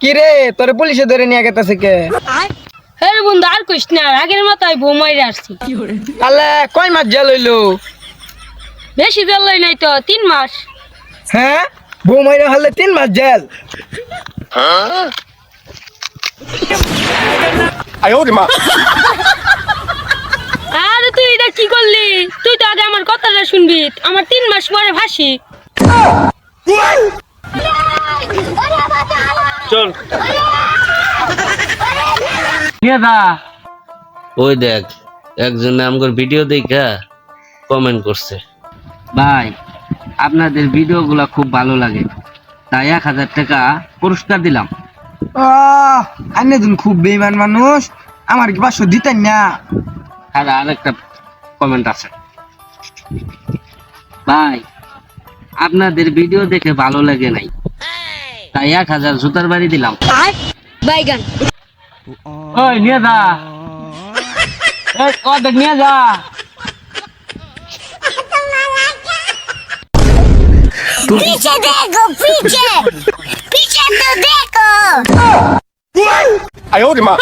কি রে তোরে পুলিশে ধরে নিয়ে গেতেছে কে? হ্যাঁ বন্ধু আর কইস না, আগের মতোই বউ মাইরে আসছি। তাহলে কয় মাস জেল হইলো? বেশি দিন লই নাই তো, 3 মাস। হ্যাঁ, বউ মাইরা হলে 3 মাস জেল? 哎呦我的妈！ আরে তুই এটা কি করলি? তুই তো আগে আমার কথাটা শুনবি, আমার 3 মাস পরে ফাঁসি। চল ওই দেখ একজনে আমগর ভিডিও দেখা কমেন্ট করছে, ভাই আপনাদের ভিডিওগুলা খুব ভালো লাগে, তাই 1000 টাকা পুরস্কার দিলাম। আনে দিন খুব বেইমান মানুষ, আমার কি 500 দিতেন না? আর আরেকটা কমেন্ট আছে, ভাই আপনাদের ভিডিও দেখে ভালো লাগে নাই, তাই 1000 জুতার বাড়ি দিলাম। বাইগান ওই নিয়ে যা, অর্ধেক নিয়ে যা। पीछे देखो पीछे पीछे तो देखो 哎呦我的妈！